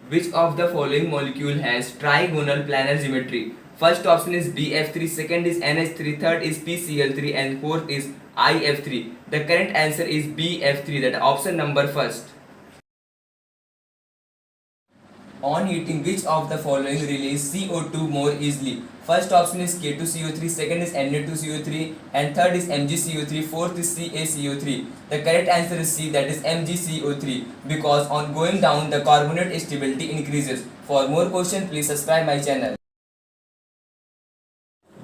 Which of the following molecule has trigonal planar geometry? First option is BF3, second is NH3, third is PCl3 and fourth is IF3. The correct answer is BF3, that option number first. On heating, which of the following release CO2 more easily? First option is K2CO3, second is Na2CO3 and third is MgCO3, fourth is CaCO3. The correct answer is C, that is MgCO3, because on going down the carbonate stability increases. For more questions, please subscribe my channel.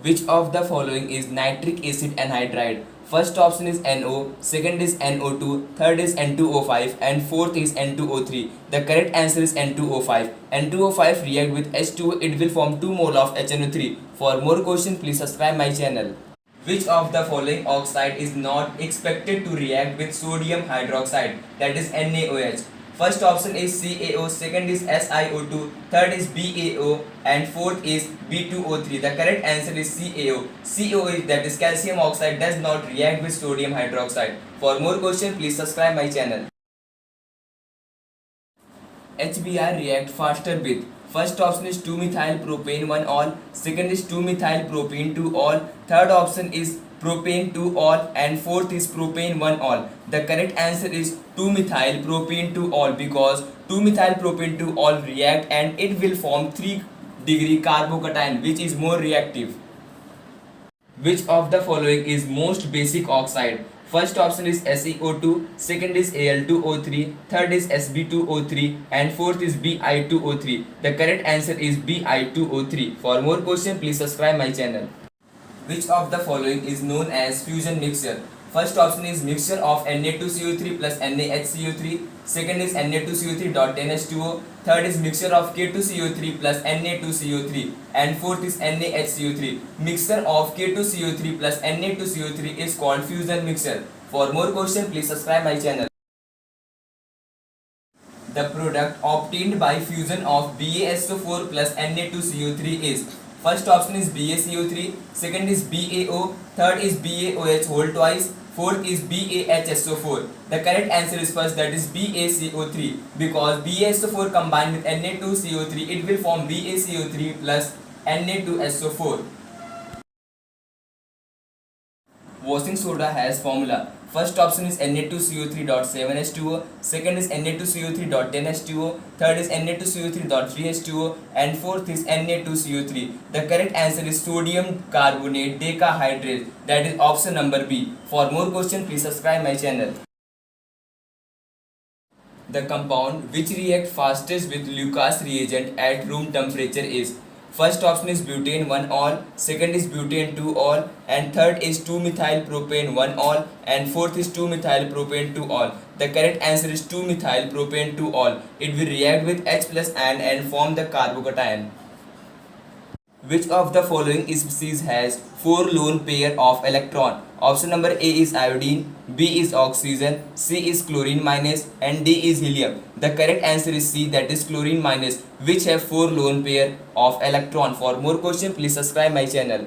Which of the following is nitric acid anhydride? First option is NO, second is NO2, third is N2O5 and fourth is N2O3. The correct answer is N2O5. N2O5 react with H2O, it will form 2 mole of HNO3. For more questions, please subscribe my channel. Which of the following oxide is not expected to react with sodium hydroxide, that is NaOH? First option is CaO, second is SiO2, third is BaO and fourth is B2O3. The correct answer is CaO. CaO is, that is calcium oxide, does not react with sodium hydroxide. For more questions, please subscribe my channel. HBr react faster with. First option is 2-methyl propane 1-ol, second is 2-methyl propene 2-ol, third option is propane 2-ol and fourth is propane 1-ol. The correct answer is 2-methyl propene 2-ol, because 2-methyl propane 2-ol react and it will form 3-degree carbocation, which is more reactive. Which of the following is most basic oxide? First option is SeO2, second is Al2O3, third is Sb2O3 and fourth is Bi2O3. The correct answer is Bi2O3. For more questions, please subscribe my channel. Which of the following is known as fusion mixture? First option is mixture of Na2CO3 plus NaHCO3, second is Na2CO3.10H2O, third is mixture of K2CO3 plus Na2CO3 and fourth is NaHCO3. Mixture of K2CO3 plus Na2CO3 is called fusion mixture. For more questions, please subscribe my channel. The product obtained by fusion of BaSO4 plus Na2CO3 is. First option is BaCO3, second is BaO, third is BaOH whole twice, fourth is BaHSO4. The correct answer is first, that is BaCO3, because BaSO4 combined with Na2CO3, it will form BaCO3 plus Na2SO4. Washing soda has formula. First option is Na2CO3.7H2O, second is Na2CO3.10H2O, third is Na2CO3.3H2O and fourth is Na2CO3. The correct answer is sodium carbonate decahydrate, that is option number B. For more questions, please subscribe my channel. The compound which react fastest with Lucas reagent at room temperature is. First option is butane 1-ol, second is butane 2-ol and third is 2-methyl propane 1-ol and fourth is 2-methyl propane 2-ol. The correct answer is 2-methyl propane 2-ol. It will react with H plus and form the carbocation. Which of the following species has 4 lone pair of electron? Option number A is iodine, B is oxygen, C is chlorine minus and D is helium. The correct answer is C, that is chlorine minus, which have 4 lone pair of electron. For more questions, please subscribe my channel.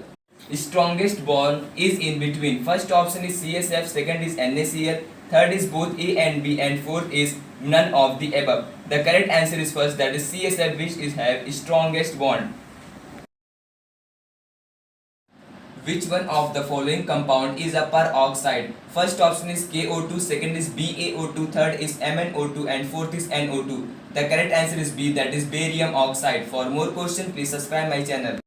Strongest bond is in between. First option is CSF, second is NaCl, third is both A and B and fourth is none of the above. The correct answer is first, that is CSF, which is have strongest bond. Which one of the following compound is a peroxide? First option is KO2, second is BaO2, third is MnO2 and fourth is NO2. The correct answer is B, that is barium oxide. For more questions, please subscribe my channel.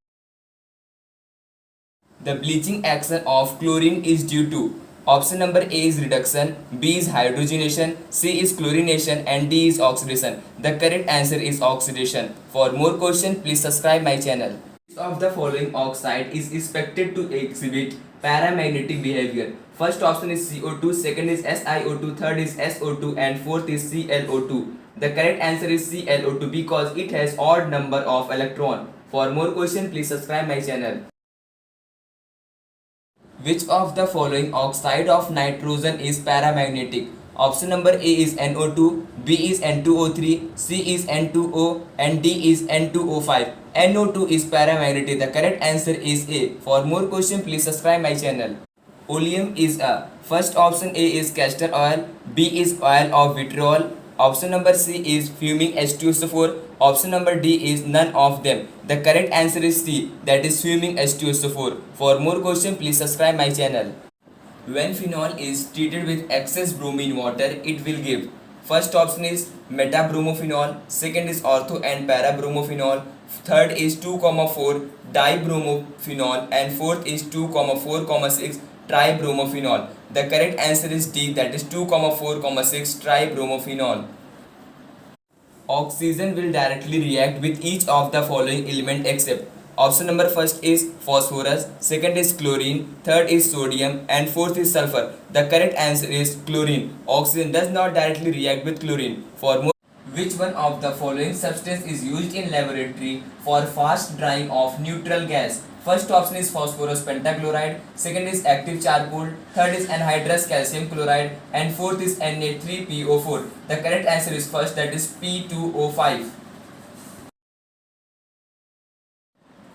The bleaching action of chlorine is due to. Option number A is reduction, B is hydrogenation, C is chlorination and D is oxidation. The correct answer is oxidation. For more questions, please subscribe my channel. Which of the following oxide is expected to exhibit paramagnetic behavior? First option is CO2, second is SiO2, third is SO2 and fourth is ClO2. The correct answer is ClO2 because it has odd number of electron. For more questions, please subscribe my channel. Which of the following oxide of nitrogen is paramagnetic? Option number A is NO2, B is N2O3, C is N2O and D is N2O5. NO2 is paramagnetic. The correct answer is A. For more questions, please subscribe my channel. Oleum is a. First option A is castor oil, B is oil of vitriol, Option number C is fuming H2SO4. Option number D is none of them. The correct answer is C, that is fuming H2SO4. For more questions, please subscribe my channel. When phenol is treated with excess bromine water, it will give. First option is metabromophenol, second is ortho and parabromophenol, third is 2,4 dibromophenol, and fourth is 2,4,6 tribromophenol. The correct answer is D, that is 2,4,6 tribromophenol. Oxygen will directly react with each of the following element except. Option number first is phosphorus, second is chlorine, third is sodium, and fourth is sulfur. The correct answer is chlorine. Oxygen does not directly react with chlorine. For more, which one of the following substance is used in laboratory for fast drying of neutral gas? First option is phosphorus pentachloride, second is active charcoal, third is anhydrous calcium chloride, and fourth is Na3PO4. The correct answer is first, that is P2O5.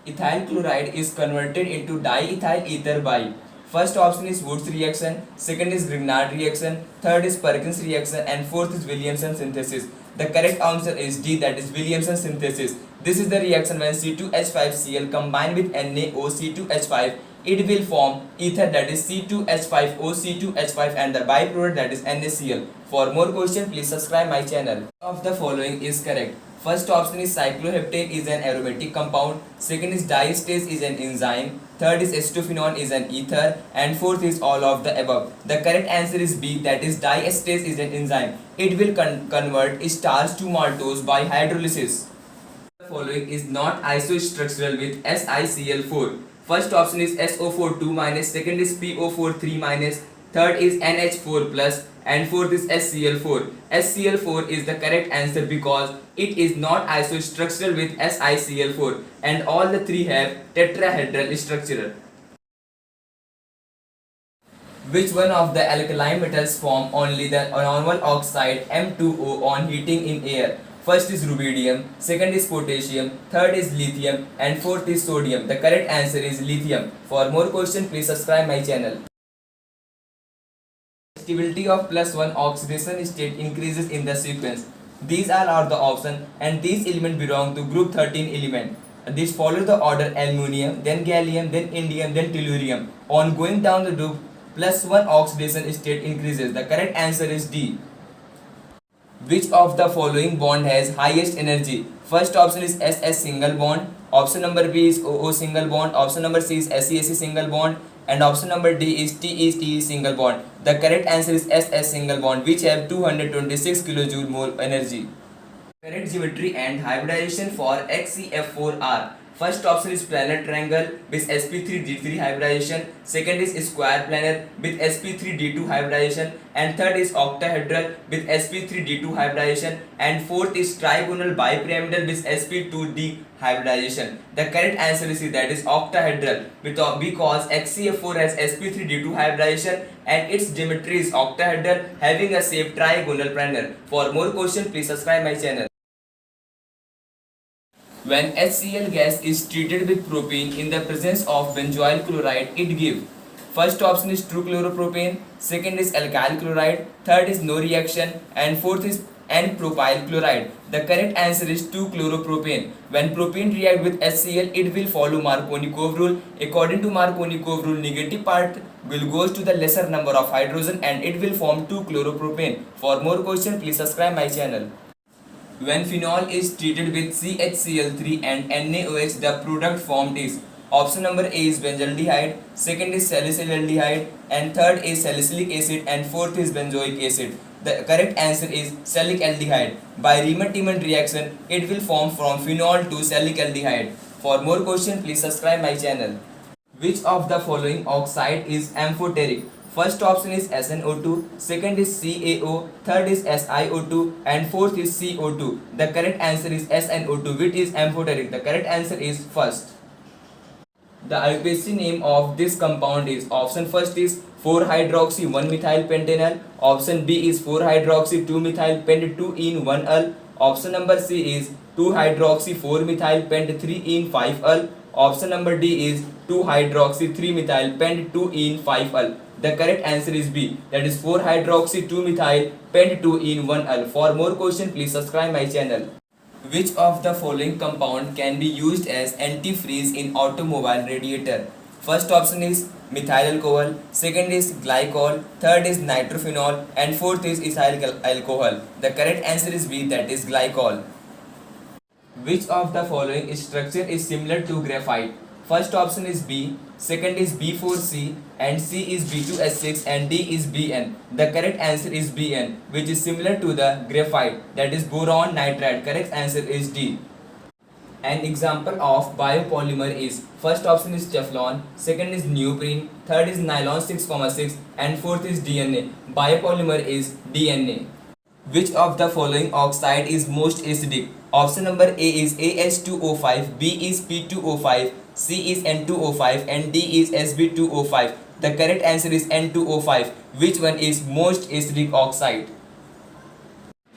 Ethyl chloride is converted into diethyl ether by. First option is Woods reaction, second is Grignard reaction, third is Perkins reaction, and fourth is Williamson synthesis. The correct answer is D, that is Williamson synthesis. This is the reaction when C2H5Cl combined with NaOC2H5. It will form ether, that is C2H5OC2H5, and the byproduct, that is NaCl. For more questions, please subscribe my channel. Of the following is correct. First option is cycloheptane is an aromatic compound, second is diastase is an enzyme, third is acetophenone is an ether, and fourth is all of the above. The correct answer is B, that is diastase is an enzyme. It will convert starch to maltose by hydrolysis. The following is not isostructural with SiCl4. First option is SO42 minus, second is PO43 minus, third is NH4 plus, and fourth is SCl4. SCl4 is the correct answer because it is not isostructural with SiCl4, and all the three have tetrahedral structure. Which one of the alkaline metals form only the normal oxide M2O on heating in air? First is rubidium, second is potassium, third is lithium, and fourth is sodium. The correct answer is lithium. For more questions, please subscribe my channel. Stability of +1 oxidation state increases in the sequence. These are the options, and these elements belong to group 13 element. These follow the order aluminium, then gallium, then indium, then tellurium. On going down the group, +1 oxidation state increases. The correct answer is D. Which of the following bond has highest energy? First option is SS single bond, option number B is OO single bond, option number C is SESE single bond, and option number D is TE single bond. The correct answer is SS single bond, which have 226 kJ more energy. Correct geometry and hybridization for XCF4R. First option is planar triangle with sp3d3 hybridization, second is square planar with sp3d2 hybridization, and third is octahedral with sp3d2 hybridization, and fourth is trigonal bipyramidal with sp2d hybridization. The correct answer is C, that is octahedral, because XCF4 has sp3d2 hybridization and its geometry is octahedral having a shape trigonal planar. For more questions, please subscribe my channel. When HCl gas is treated with propane in the presence of benzoyl chloride, it gives. First option is true chloropropane, second is alkyl chloride, third is no reaction, and fourth is N-propyl chloride. The correct answer is 2-chloropropane. When propane react with HCl, it will follow Marconi-Kove rule. According to Marconi-Kove rule, negative part will goes to the lesser number of hydrogen and it will form 2-chloropropane. For more questions, please subscribe my channel. When phenol is treated with CHCl3 and NaOH, the product formed is. Option number A is benzaldehyde, second is salicylaldehyde, and third is salicylic acid, and fourth is benzoic acid. The correct answer is salicylic aldehyde. By Riemann-Tiemann reaction, it will form from phenol to salicylic aldehyde. For more questions, please subscribe my channel. Which of the following oxide is amphoteric? First option is SnO2, second is CaO, third is SiO2, and fourth is CO2. The correct answer is SnO2, which is amphoteric. The correct answer is first. The IUPAC name of this compound is, option first is 4-hydroxy 1-methylpentanal, option B is 4-hydroxy 2-methylpent 2-ene 1-ul, option number C is 2-hydroxy 4-methylpent 3-ene 5-ul, Option number D is 2-hydroxy-3-methyl pent 2-ene-5-ol. The correct answer is B, that is 4-hydroxy-2-methyl pent 2-ene-1-ol. For more questions, please subscribe my channel. Which of the following compound can be used as antifreeze in automobile radiator? First option is methyl alcohol, second is glycol, third is nitrophenol, and fourth is ethyl alcohol. The correct answer is B, that is glycol. Which of the following structure is similar to graphite? First option is B, second is B4C, and C is B2H6, and D is Bn. The correct answer is Bn, which is similar to the graphite, that is boron nitride. Correct answer is D. An example of biopolymer is, first option is Teflon, second is neoprene, third is nylon 6,6, and fourth is DNA. Biopolymer is DNA. Which of the following oxide is most acidic? Option number A is AH2O5, B is P2O5, C is N2O5, and D is Sb2O5. The correct answer is N2O5. Which one is most acidic oxide?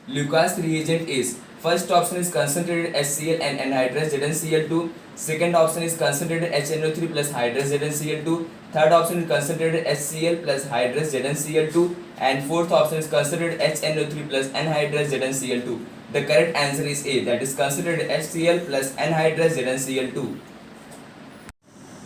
Lucas reagent is, first option is concentrated HCl and anhydrous ZnCl2, second option is concentrated HNO3 plus hydrous ZnCl2, third option is concentrated HCl plus hydrous ZnCl2, and fourth option is concentrated HNO3 plus anhydrous ZnCl2. The correct answer is A, that is concentrated HCl plus anhydrous ZnCl2.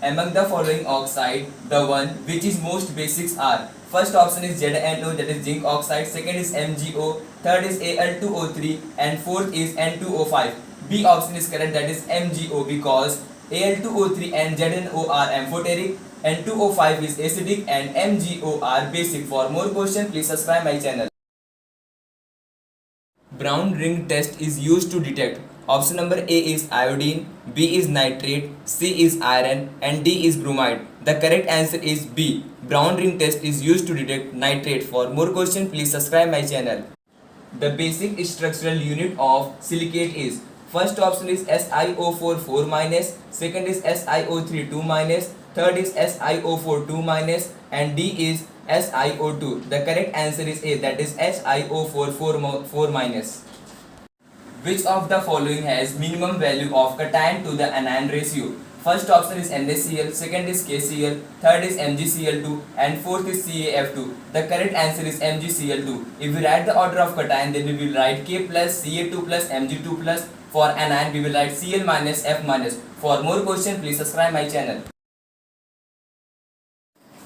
Among the following oxide, the one which is most basics are, first option is ZnO, that is zinc oxide, second is MgO, third is Al2O3, and fourth is N2O5. B option is correct, that is MgO, because Al2O3 and ZnO are amphoteric, N2O5 is acidic, and MgO are basic. For more questions, please subscribe my channel. Brown ring test is used to detect. Option number A is iodine, B is nitrate, C is iron, and D is bromide. The correct answer is B. Brown ring test is used to detect nitrate. For more questions, please subscribe my channel. The basic structural unit of silicate is, first option is SiO4 4-, second is SiO3 2-, third is SiO4 2-, and D is SiO2. The correct answer is A, that is SiO4 4-. Which of the following has minimum value of cation to the anion ratio? First option is NaCl, second is KCl, third is MgCl2, and fourth is CaF2. The correct answer is MgCl2. If we write the order of cation, then we will write K plus Ca2 plus Mg2 plus. For anion, we will write Cl minus F minus. For more questions, please subscribe my channel.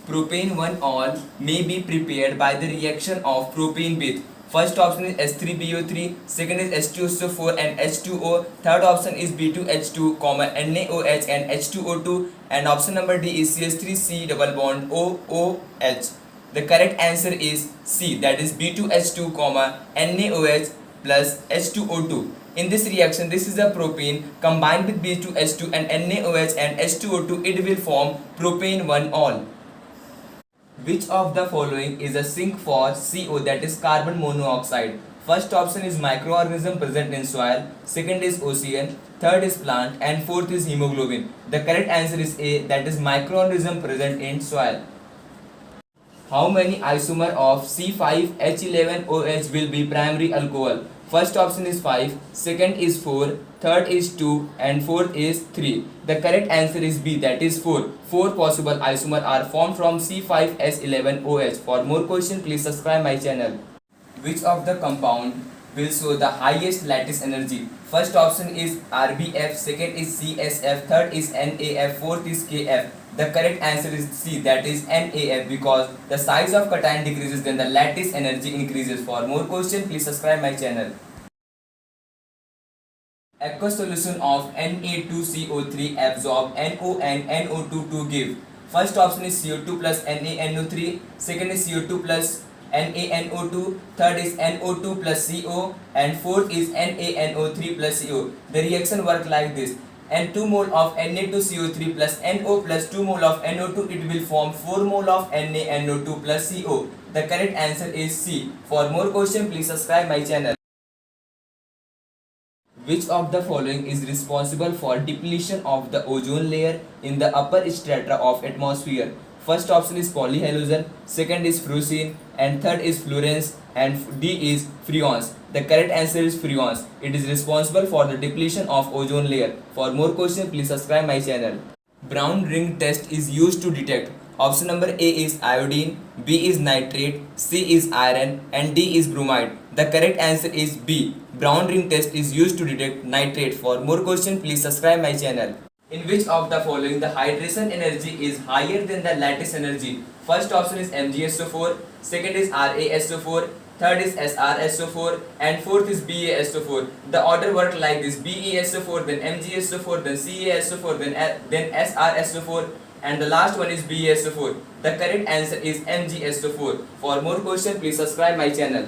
Propane 1-ol may be prepared by the reaction of propane with, first option is H3BO3, second is H2SO4 and H2O, third option is B2H2, NaOH and H2O2, and option number D is CH3C double bond OOH. The correct answer is C, that is B2H2, NaOH plus H2O2. In this reaction, this is the propane combined with B2H2 and NaOH and H2O2, it will form propane 1-ol. Which of the following is a sink for CO, that is carbon monoxide? First option is microorganism present in soil, second is ocean, third is plant, and fourth is hemoglobin. The correct answer is A, that is microorganism present in soil. How many isomer of C5H11OH will be primary alcohol? First option is 5, second is 4, third is 2, and fourth is 3. The correct answer is B, that is 4. 4 possible isomers are formed from C5H11OH. For more questions, please subscribe my channel. Which of the compound will show the highest lattice energy? First option is RBF, second is CSF, third is NAF, fourth is KF. The correct answer is C, that is NAF, because the size of cation decreases, then the lattice energy increases. For more questions, please subscribe my channel. Aqueous solution of Na2CO3 absorb NO and NO2 to give. First option is CO2 plus NaNO3, second is CO2 plus NaNO2, third is NO2 plus CO, and fourth is NaNO3 plus CO. The reaction work like this. And 2 mole of Na2CO3 plus NO plus 2 mole of NO2, it will form 4 mole of NaNO2 plus CO. The correct answer is C. For more questions, please subscribe my channel. Which of the following is responsible for depletion of the ozone layer in the upper strata of atmosphere? First option is polyhalogen, second is fluorine, and third is fluorines, and D is freons. The correct answer is freons. It is responsible for the depletion of ozone layer. For more questions, please subscribe my channel. Brown ring test is used to detect. Option number A is iodine, B is nitrate, C is iron, and D is bromide. The correct answer is B. Brown ring test is used to detect nitrate. For more questions, please subscribe my channel. In which of the following the hydration energy is higher than the lattice energy? First option is MgSO4, second is RaSO4, third is SrSO4, and fourth is BaSO4. The order work like this: BeSO4, then MgSO4, then CaSO4, then SrSO4, and the last one is BaSO4. The correct answer is MgSO4. For more questions, please subscribe my channel.